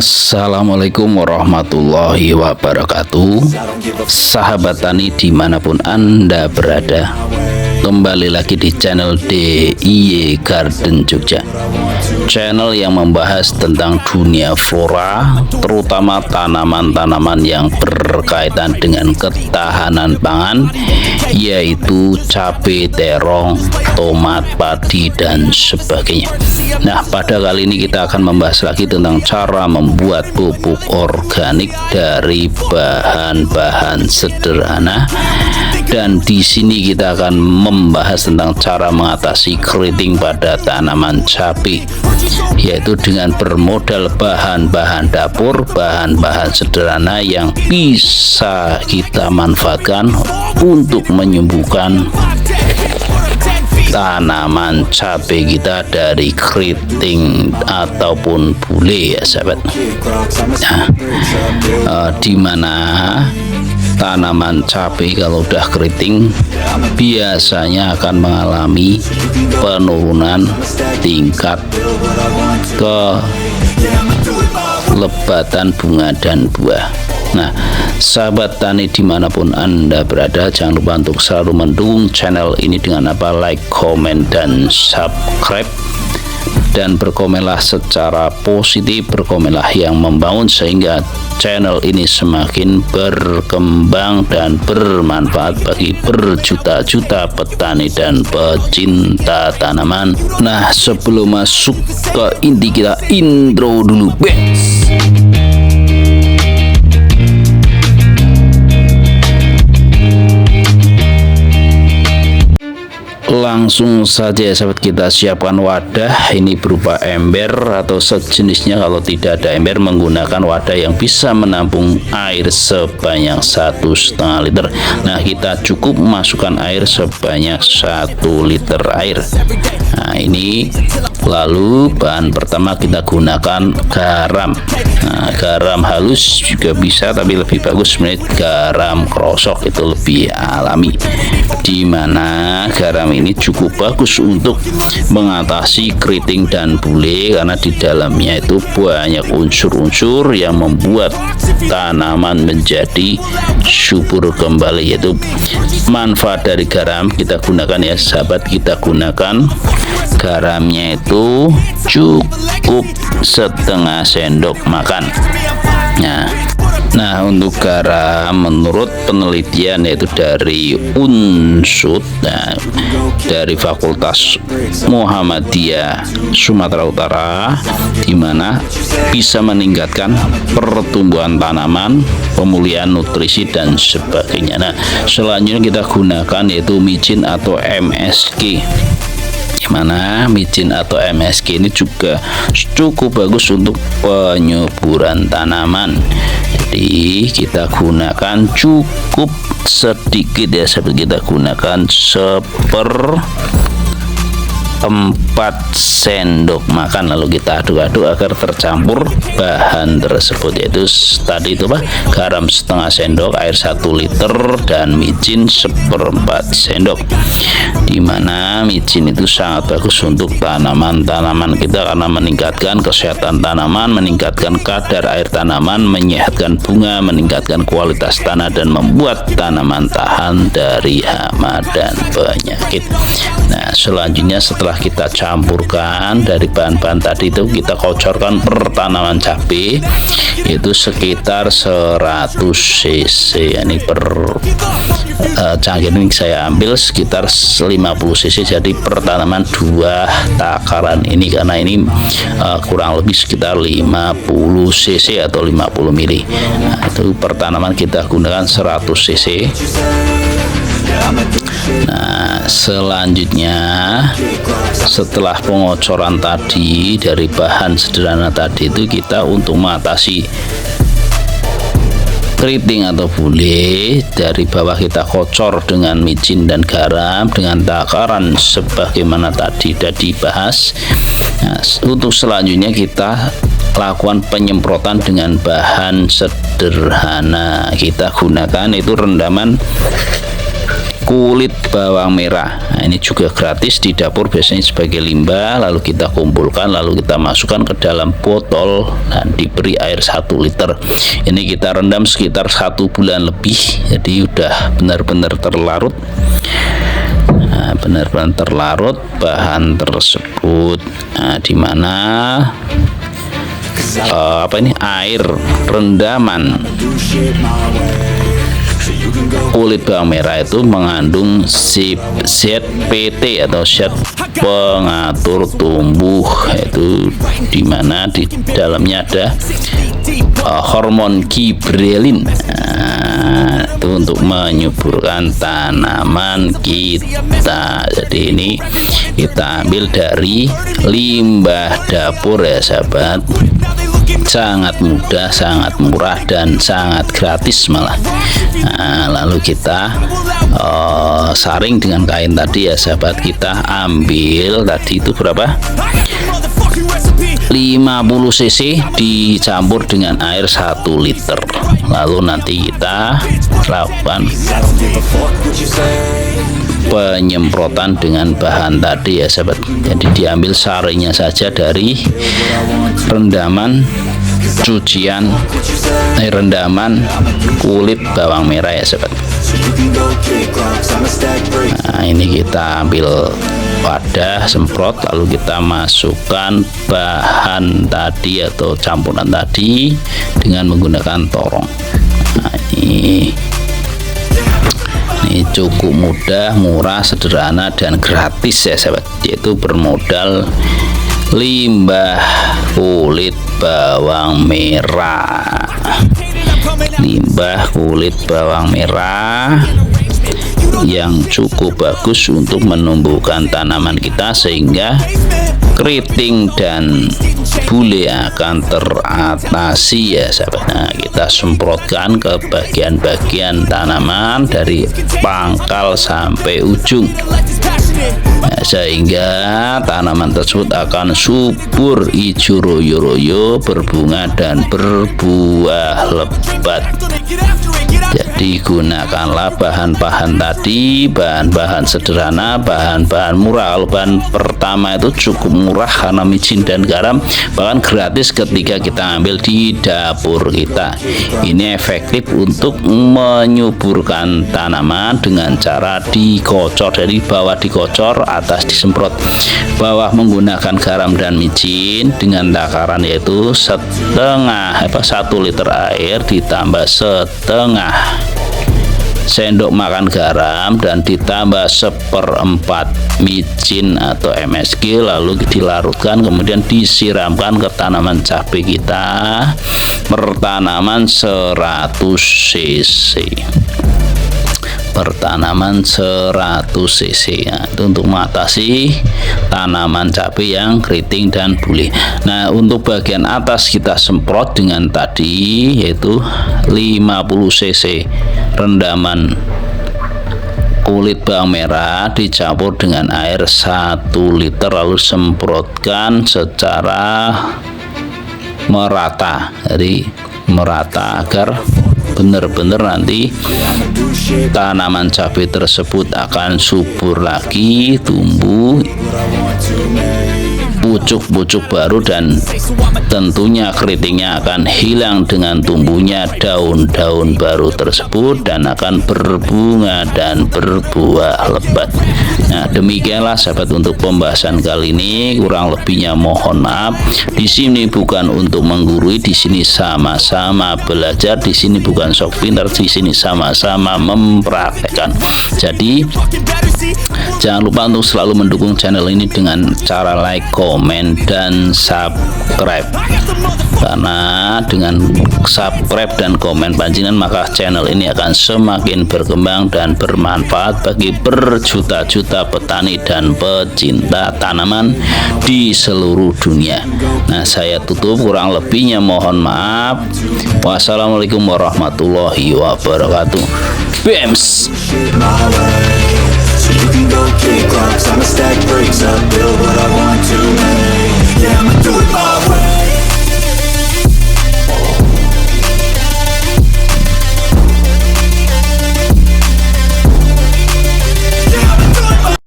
Assalamualaikum warahmatullahi wabarakatuh. Sahabat tani dimanapun Anda berada, kembali lagi di channel DIY Garden Jogja, channel yang membahas tentang dunia flora, terutama tanaman-tanaman yang berkaitan dengan ketahanan pangan, yaitu cabai, terong, tomat, padi, dan sebagainya. Nah, pada kali ini kita akan membahas lagi tentang cara membuat pupuk organik dari bahan-bahan sederhana. Dan di sini kita akan membahas tentang cara mengatasi keriting pada tanaman cabai, yaitu dengan bermodal bahan-bahan dapur, bahan-bahan sederhana yang bisa kita manfaatkan untuk menyembuhkan tanaman cabai kita dari keriting ataupun bule, ya sahabat. Nah, dimana tanaman cabai kalau udah keriting biasanya akan mengalami penurunan tingkat kelebatan bunga dan buah. Nah, sahabat tani dimanapun Anda berada, jangan lupa untuk selalu mendukung channel ini dengan like, komen, dan subscribe. Dan berkomenlah secara positif, berkomenlah yang membangun, sehingga channel ini semakin berkembang dan bermanfaat bagi berjuta-juta petani dan pecinta tanaman. Nah, sebelum masuk ke inti, kita intro dulu, guys. Langsung saja sahabat, kita siapkan wadah. Ini berupa ember atau sejenisnya. Kalau tidak ada ember, menggunakan wadah yang bisa menampung air sebanyak 1,5 liter. Nah, kita cukup masukkan air sebanyak 1 liter air. Nah, ini lalu bahan pertama kita gunakan garam. Nah, garam halus juga bisa, tapi lebih bagus sebenarnya garam krosok, itu lebih alami, dimana garam ini cukup bagus untuk mengatasi keriting dan bule, karena di dalamnya itu banyak unsur-unsur yang membuat tanaman menjadi subur kembali. Yaitu manfaat dari garam kita gunakan, ya sahabat, kita gunakan garamnya itu cukup setengah sendok makan. Nah, untuk garam menurut penelitian yaitu dari UNSUD, dari Fakultas Muhammadiyah Sumatera Utara, di mana bisa meningkatkan pertumbuhan tanaman, pemulihan nutrisi, dan sebagainya. Nah, selanjutnya kita gunakan yaitu micin atau MSG, mana micin atau MSG ini juga cukup bagus untuk penyuburan tanaman. Jadi kita gunakan cukup sedikit, ya sahabat, kita gunakan 1/4 sendok makan, lalu kita aduk-aduk agar tercampur bahan tersebut, yaitu tadi itu garam setengah sendok, air 1 liter, dan micin 1/4 sendok. Dimana micin itu sangat bagus untuk tanaman-tanaman kita karena meningkatkan kesehatan tanaman, meningkatkan kadar air tanaman, menyehatkan bunga, meningkatkan kualitas tanah, dan membuat tanaman tahan dari hama dan penyakit. Nah, selanjutnya setelah kita campurkan dari bahan-bahan tadi itu, kita kocorkan per tanaman cabai, yaitu sekitar 100 cc. Ini per cangkir ini saya ambil sekitar 50 cc, jadi per tanaman 2 takaran ini, karena ini kurang lebih sekitar 50 cc atau 50 mili. Nah, itu per tanaman kita gunakan 100 cc. Nah, selanjutnya setelah pengocoran tadi dari bahan sederhana tadi itu, kita untuk mengatasi keriting atau bule, dari bawah kita kocor dengan micin dan garam dengan takaran sebagaimana tadi sudah dibahas. Nah, untuk selanjutnya kita lakukan penyemprotan dengan bahan sederhana. Kita gunakan itu rendaman kulit bawang merah. Nah, ini juga gratis di dapur, biasanya sebagai limbah, lalu kita kumpulkan, lalu kita masukkan ke dalam botol dan diberi air 1 liter. Ini kita rendam sekitar 1 bulan lebih, jadi udah benar-benar terlarut. Nah, benar-benar terlarut bahan tersebut. Nah, dimana ini air rendaman kulit bawang merah itu mengandung zat PT atau zat pengatur tumbuh, yaitu dimana di dalamnya ada hormon gibrelin. Nah, itu untuk menyuburkan tanaman kita. Jadi ini kita ambil dari limbah dapur ya sahabat, sangat mudah, sangat murah, dan sangat gratis malah. Nah, lalu kita saring dengan kain tadi ya sahabat. Kita ambil tadi itu berapa, 50 cc dicampur dengan air 1 liter, lalu nanti kita lakukan penyemprotan dengan bahan tadi ya sahabat. Jadi diambil saringnya saja dari rendaman rendaman kulit bawang merah ya sahabat. Nah, ini kita ambil wadah, semprot, lalu kita masukkan bahan tadi atau campuran tadi dengan menggunakan torong. Nah, ini cukup mudah, murah, sederhana, dan gratis ya sahabat, yaitu bermodal limbah kulit bawang merah. Limbah kulit bawang merah yang cukup bagus untuk menumbuhkan tanaman kita sehingga keriting dan bule akan teratasi ya sahabat. Nah, kita semprotkan ke bagian-bagian tanaman dari pangkal sampai ujung, nah, sehingga tanaman tersebut akan subur, hijau royo-royo, berbunga dan berbuah lebat. Jadi gunakanlah bahan-bahan tadi, bahan-bahan sederhana, bahan-bahan murah. Kalau bahan pertama itu cukup murah karena micin dan garam, bahkan gratis ketika kita ambil di dapur kita. Ini efektif untuk menyuburkan tanaman dengan cara dikocor. Jadi bawah dikocor, atas disemprot. Bawah menggunakan garam dan micin dengan takaran yaitu 1 liter air ditambah setengah sendok makan garam dan ditambah 1/4 micin atau MSG, lalu dilarutkan, kemudian disiramkan ke tanaman cabai kita pertanaman 100 cc. Pertanaman 100 cc ya, itu untuk mengatasi tanaman cabai yang keriting dan bule. Nah, untuk bagian atas kita semprot dengan tadi yaitu 50 cc rendaman kulit bawang merah dicampur dengan air 1 liter, lalu semprotkan secara merata. Jadi merata agar benar-benar nanti tanaman cabai tersebut akan subur lagi, tumbuh pucuk-pucuk baru, dan tentunya keritingnya akan hilang dengan tumbuhnya daun-daun baru tersebut dan akan berbunga dan berbuah lebat. Nah, demikianlah sahabat untuk pembahasan kali ini. Kurang lebihnya mohon maaf. Di sini bukan untuk menggurui, di sini sama-sama belajar, di sini bukan sok pintar, di sini sama-sama mempraktekkan. Jadi jangan lupa untuk selalu mendukung channel ini dengan cara like, komen, dan subscribe. Karena dengan subscribe dan komen pancingan, maka channel ini akan semakin berkembang dan bermanfaat bagi berjuta-juta petani dan pecinta tanaman di seluruh dunia. Nah, saya tutup, kurang lebihnya mohon maaf. Wassalamualaikum warahmatullahi wabarakatuh. BEMS. You can go kick rocks, I'ma stack bricks.